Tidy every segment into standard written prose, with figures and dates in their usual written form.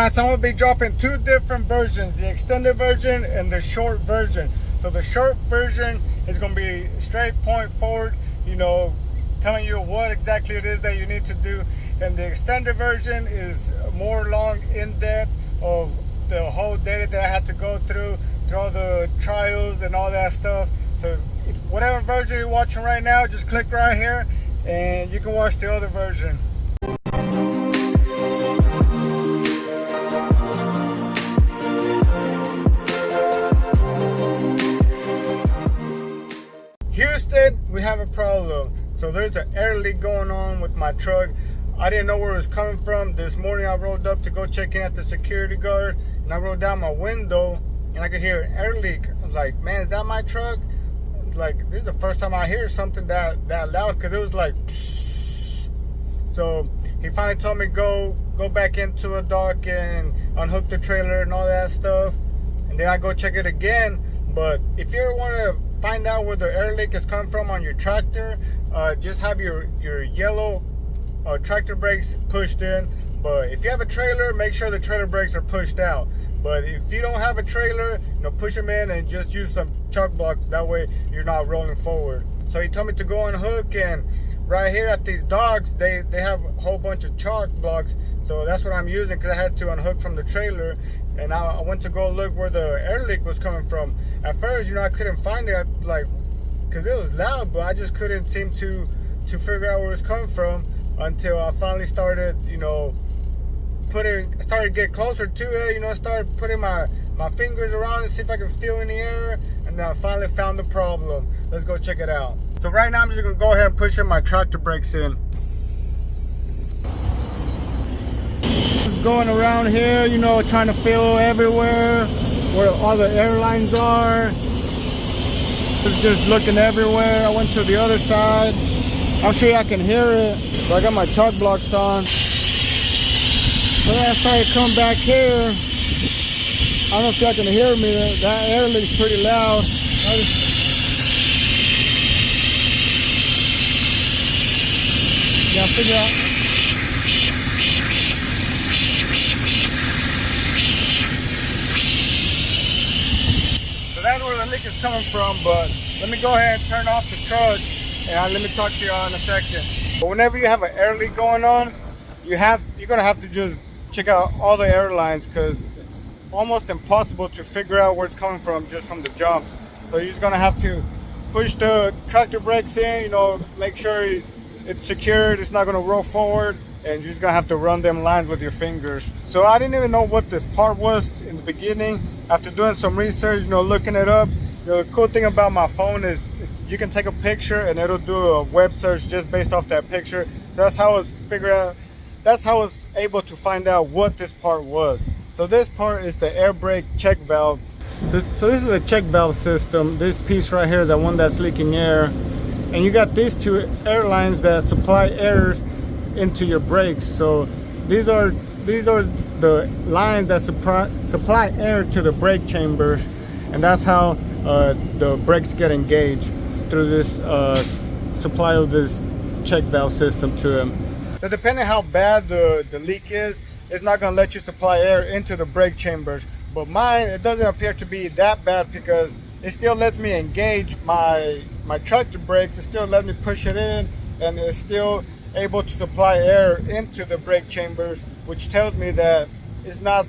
Alright, so I'm going to be dropping two different versions, the extended version and the short version. So the short version is going to be straight point forward, you know, telling you what exactly it is that you need to do. And the extended version is more long, in-depth of the whole data that I had to go through all the trials and all that stuff. So whatever version you're watching right now, just click right here and you can watch the other version. Houston, we have a problem. So there's an air leak going on with my truck. I didn't know where it was coming from. This morning I rolled up to go check in at the security guard, and I rolled down my window and I could hear an air leak. I was like, man, is that my truck? It's like, this is the first time I hear something that loud, because it was like psst. So he finally told me go back into a dock and unhook the trailer and all that stuff, and then I go check it again. But if you ever want to find out where the air leak is coming from on your tractor, just have your yellow tractor brakes pushed in. But if you have a trailer, make sure the trailer brakes are pushed out. But if you don't have a trailer, you know, push them in and just use some chuck blocks. That way you're not rolling forward. So he told me to go unhook, and right here at these docks, they have a whole bunch of chalk blocks. So that's what I'm using, because I had to unhook from the trailer. And I went to go look where the air leak was coming from. At first, you know, I couldn't find it, like, because it was loud, but I just couldn't seem to figure out where it was coming from until I finally started, you know, started to get closer to it. You know, started putting my fingers around and see if I can feel any air, and then I finally found the problem. Let's go check it out. So right now I'm just gonna go ahead and push in my tractor brakes in. Just going around here, you know, trying to feel everywhere where all the airlines are. Just looking everywhere. I went to the other side. I'm sure I can hear it. So I got my chalk blocks on. So then I started coming back here. I don't know if y'all can hear me. That air leak's pretty loud. Figure out. So that's where the leak is coming from. But let me go ahead and turn off the truck, and let me talk to y'all in a second. But whenever you have an air leak going on, you're gonna have to just check out all the airlines, because it's almost impossible to figure out where it's coming from just from the jump. So you're just gonna have to push the tractor brakes in, you know, make sure it's secured, it's not gonna roll forward, and you're just gonna have to run them lines with your fingers. So I didn't even know what this part was in the beginning. After doing some research, you know, looking it up, you know, the cool thing about my phone is you can take a picture and it'll do a web search just based off that picture. So that's how it's figured out. That's how I was able to find out what this part was. So this part is the air brake check valve. So this is a check valve system. This piece right here, the one that's leaking air. And you got these two airlines that supply air into your brakes. So these are the lines that supply air to the brake chambers. And that's how the brakes get engaged, through this supply of this check valve system to them. So depending how bad the leak is, it's not going to let you supply air into the brake chambers. But mine, it doesn't appear to be that bad, because it still lets me engage my tractor brakes. It still lets me push it in, and it's still able to supply air into the brake chambers, which tells me that it's not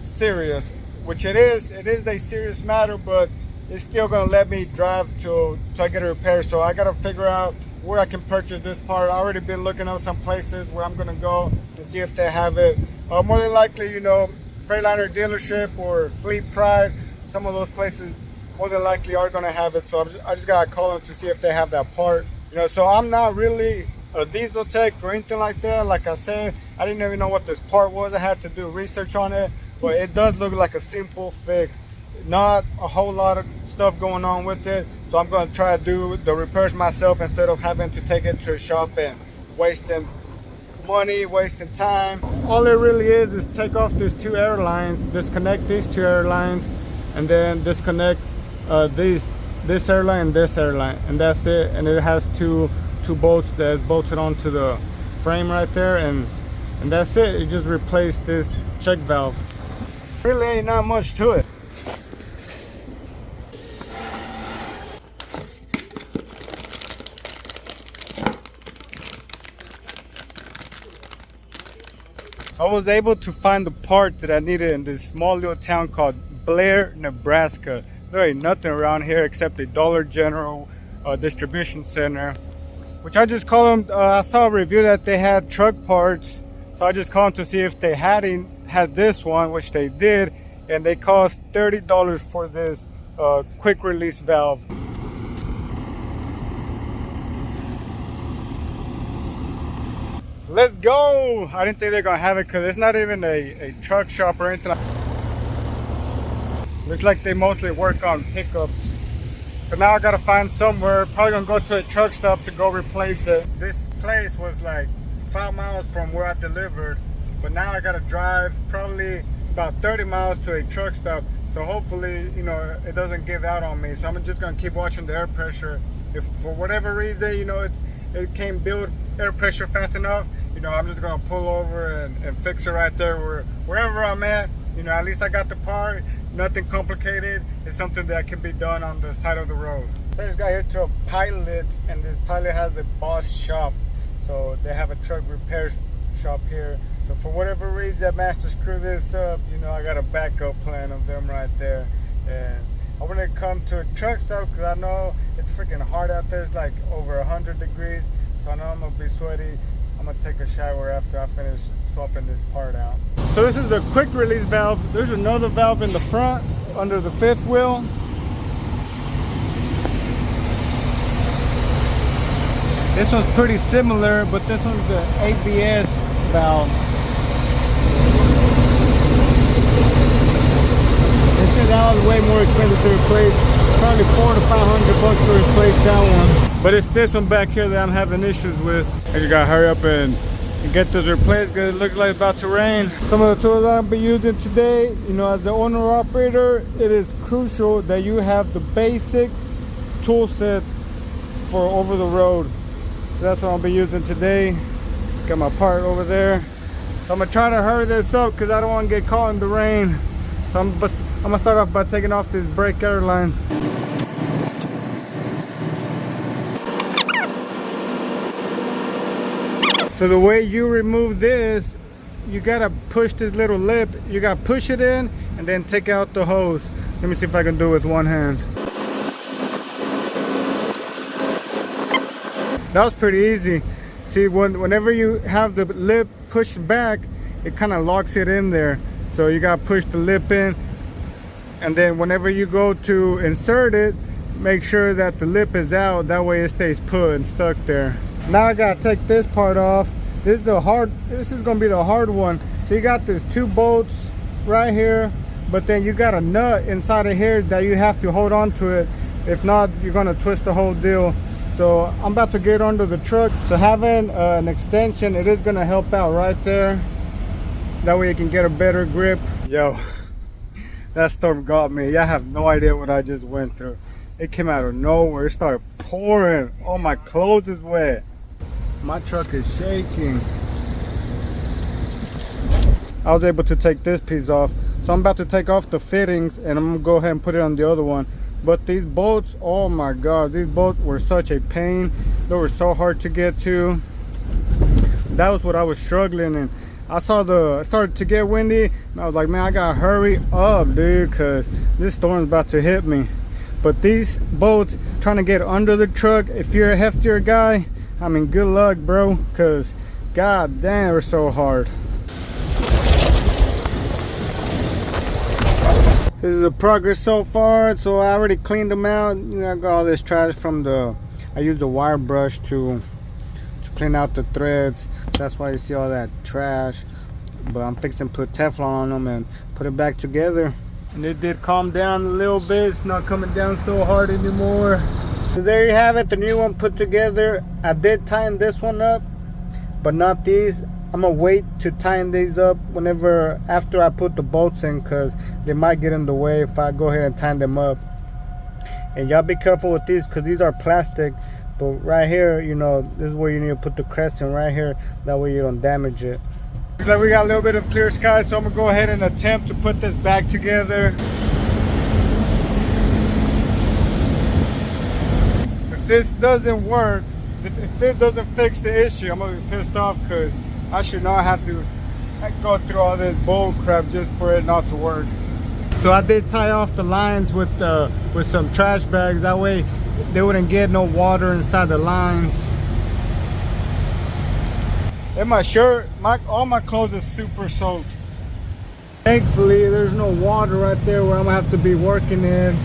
serious, which it is. It is a serious matter, but it's still going to let me drive till I get it repaired. So I got to figure out where I can purchase this part. I already been looking up some places where I'm going to go to see if they have it. More than likely, you know, Freightliner dealership or Fleet Pride, some of those places more than likely are going to have it. So I just got to call them to see if they have that part. You know, so I'm not really a diesel tech or anything like that. Like I said, I didn't even know what this part was. I had to do research on it, but it does look like a simple fix. Not a whole lot of stuff going on with it. So I'm going to try to do the repairs myself instead of having to take it to a shop and wasting money, wasting time. All it really is take off these two airlines, disconnect these two airlines, and then disconnect this airline and this airline, and that's it. And it has two bolts that's bolted onto the frame right there, and And that's it. It just replaced this check valve. Really ain't not much to it. I was able to find the part that I needed in this small little town called Blair, Nebraska. There ain't nothing around here except a Dollar General distribution center, which I just called them. I saw a review that they had truck parts, so I just called them to see if they had this one, which they did, and they cost $30 for this quick release valve. Let's go! I didn't think they're gonna have it because it's not even a truck shop or anything. Looks like they mostly work on pickups. But now I gotta find somewhere. Probably gonna go to a truck stop to go replace it. This place was like 5 miles from where I delivered, but now I gotta drive probably about 30 miles to a truck stop. So hopefully, you know, it doesn't give out on me. So I'm just gonna keep watching the air pressure. If for whatever reason, you know, it can't build air pressure fast enough, you know, I'm just gonna pull over and fix it right there wherever I'm at. You know, at least I got the part. Nothing complicated. It's something that can be done on the side of the road. I just got here to a Pilot, and this Pilot has a Boss shop. So they have a truck repair shop here. So for whatever reason I managed to screw this up, you know, I got a backup plan of them right there. And I want to come to a truck stop because I know it's freaking hard out there. It's like over 100 degrees. So I know I'm gonna be sweaty. I'm gonna take a shower after I finish swapping this part out. So this is a quick release valve. There's another valve in the front under the fifth wheel. This one's pretty similar, but this one's the ABS valve. They said that was way more expensive to replace. Probably $400 to $500 to replace that one. But it's this one back here that I'm having issues with. I just gotta hurry up and get this replaced because it looks like it's about to rain. Some of the tools I'll be using today, you know, as the owner operator, it is crucial that you have the basic tool sets for over the road. So that's what I'll be using today. Got my part over there. So I'm gonna try to hurry this up because I don't want to get caught in the rain. So I'm gonna start off by taking off these brake airlines. So the way you remove this, you gotta push this little lip. You gotta push it in and then take out the hose. Let me see if I can do it with one hand. That was pretty easy. See, whenever you have the lip pushed back, it kind of locks it in there. So you gotta push the lip in, and then whenever you go to insert it, make sure that the lip is out. That way it stays put and stuck there. Now I gotta take this part off. This is gonna be the hard one. So you got these 2 bolts right here, but then you got a nut inside of here that you have to hold on to it. If not, you're gonna twist the whole deal. So I'm about to get under the truck. So having an extension, it is gonna help out right there. That way you can get a better grip. Yo, that storm got me. Y'all have no idea what I just went through. It came out of nowhere. It started pouring. All my clothes is wet. My truck is shaking. I was able to take this piece off. So I'm about to take off the fittings and I'm gonna go ahead and put it on the other one. But these bolts, oh my God, these bolts were such a pain. They were so hard to get to. That was what I was struggling in. I saw it started to get windy and I was like, man, I gotta hurry up, dude, because this storm's about to hit me. But these bolts, trying to get under the truck, if you're a heftier guy, I mean, good luck, bro, because god damn, they're so hard. This is the progress so far. So I already cleaned them out. You know, I got all this trash from I used a wire brush to clean out the threads. That's why you see all that trash. But I'm fixing to put Teflon on them and put it back together. And it did calm down a little bit. It's not coming down so hard anymore. So there you have it, the new one put together. I did tighten this one up, but not these. I'm gonna wait to tighten these up after I put the bolts in, because they might get in the way if I go ahead and tighten them up. And y'all be careful with these, because these are plastic. But right here, you know, this is where you need to put the crescent right here. That way you don't damage it. Looks like we got a little bit of clear sky, so I'm gonna go ahead and attempt to put this back together. If this doesn't work, if this doesn't fix the issue, I'm gonna be pissed off because I should not have to go through all this bull crap just for it not to work. So I did tie off the lines with some trash bags. That way they wouldn't get no water inside the lines. And my shirt, all my clothes are super soaked. Thankfully, there's no water right there where I'm gonna have to be working in.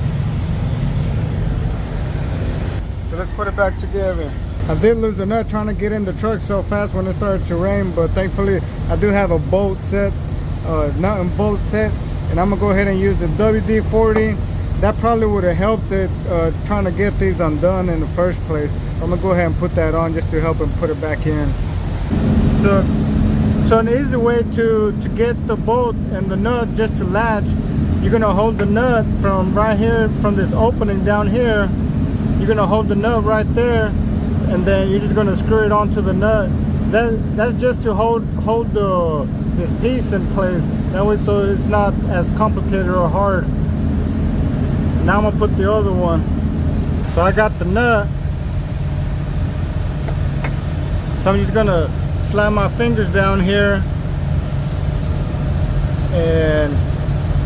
So let's put it back together. I did lose a nut trying to get in the truck so fast when it started to rain, but thankfully I do have a bolt set, nut and bolt set, and I'm gonna go ahead and use the WD-40. That probably would have helped it trying to get these undone in the first place. I'm gonna go ahead and put that on just to help him put it back in. So an easy way to get the bolt and the nut just to latch, you're gonna hold the nut from right here, from this opening down here. You're gonna hold the nut right there, and then you're just gonna screw it onto the nut. That's just to hold this piece in place. That way, so it's not as complicated or hard. Now I'm gonna put the other one. So I got the nut. So I'm just gonna slide my fingers down here and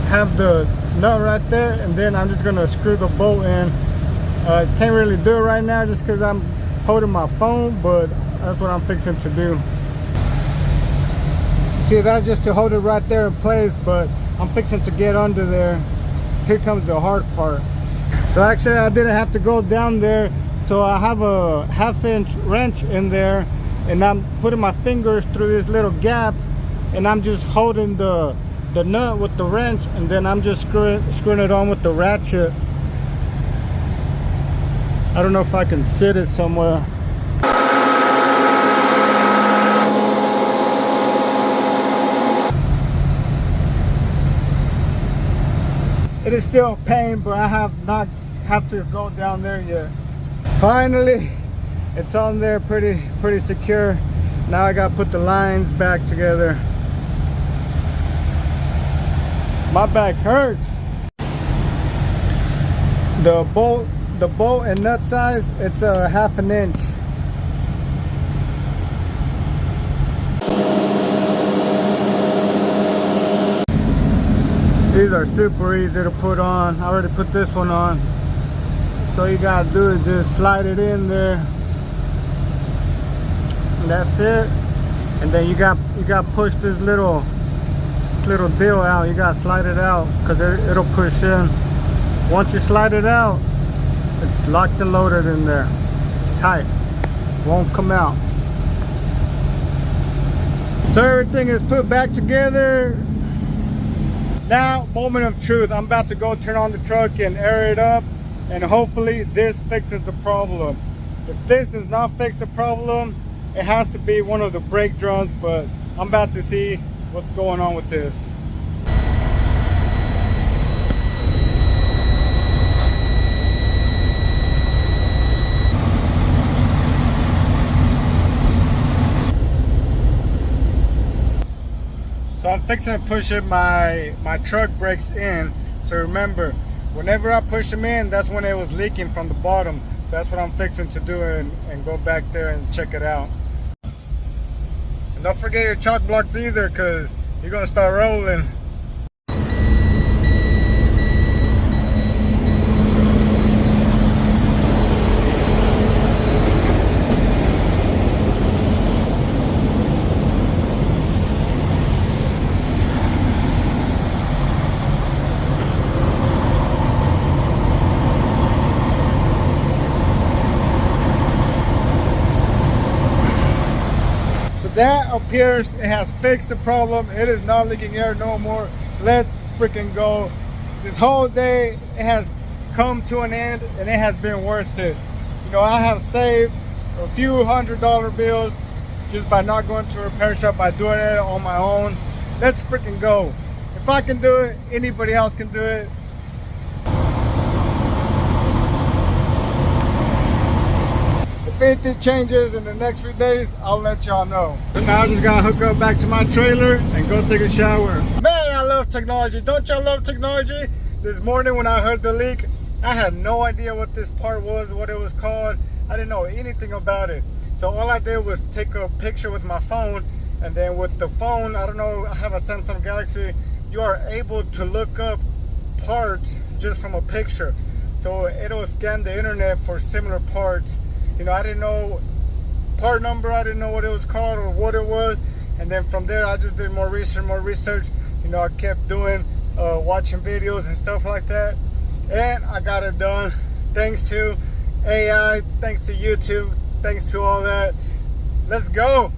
have the nut right there, and then I'm just gonna screw the bolt in. Can't really do it right now just because I'm holding my phone, but that's what I'm fixing to do. See, that's just to hold it right there in place, but I'm fixing to get under there. Here comes the hard part. So actually I didn't have to go down there, so I have a 1/2-inch wrench in there, and I'm putting my fingers through this little gap, and I'm just holding the nut with the wrench, and then I'm just screwing it on with the ratchet. I don't know if I can sit it somewhere. It is still a pain, but I have not to go down there yet. Finally, it's on there pretty secure. Now I gotta put the lines back together. My back hurts. The bolt and nut size, it's a 1/2 inch. These are super easy to put on. I already put this one on. So all you gotta do is just slide it in there. And that's it. And then you got push this little deal out. You gotta slide it out because it'll push in. Once you slide it out, it's locked and loaded in there. It's tight. Won't come out. So everything is put back together. Now, moment of truth. I'm about to go turn on the truck and air it up, and hopefully this fixes the problem. If this does not fix the problem, it has to be one of the brake drums, but I'm about to see what's going on with this. So I'm fixing to push it, my truck brakes in. So remember, whenever I push them in, that's when it was leaking from the bottom. So that's what I'm fixing to do, and go back there and check it out. And don't forget your chalk blocks either, because you're gonna start rolling. That appears it has fixed the problem. It is not leaking air no more. Let's freaking go. This whole day, it has come to an end, and it has been worth it. You know, I have saved a few $100 bills just by not going to a repair shop, by doing it on my own. Let's freaking go. If I can do it, anybody else can do it. If anything changes in the next few days, I'll let y'all know. So now I just gotta hook up back to my trailer and go take a shower. Man, I love technology. Don't y'all love technology? This morning when I heard the leak, I had no idea what this part was, what it was called. I didn't know anything about it. So all I did was take a picture with my phone, and then with the phone, I don't know, I have a Samsung Galaxy, you are able to look up parts just from a picture. So it'll scan the internet for similar parts. You know, I didn't know part number, I didn't know what it was called or what it was. And then from there, I just did more research. You know, I kept doing, watching videos and stuff like that. And I got it done thanks to AI, thanks to YouTube, thanks to all that. Let's go.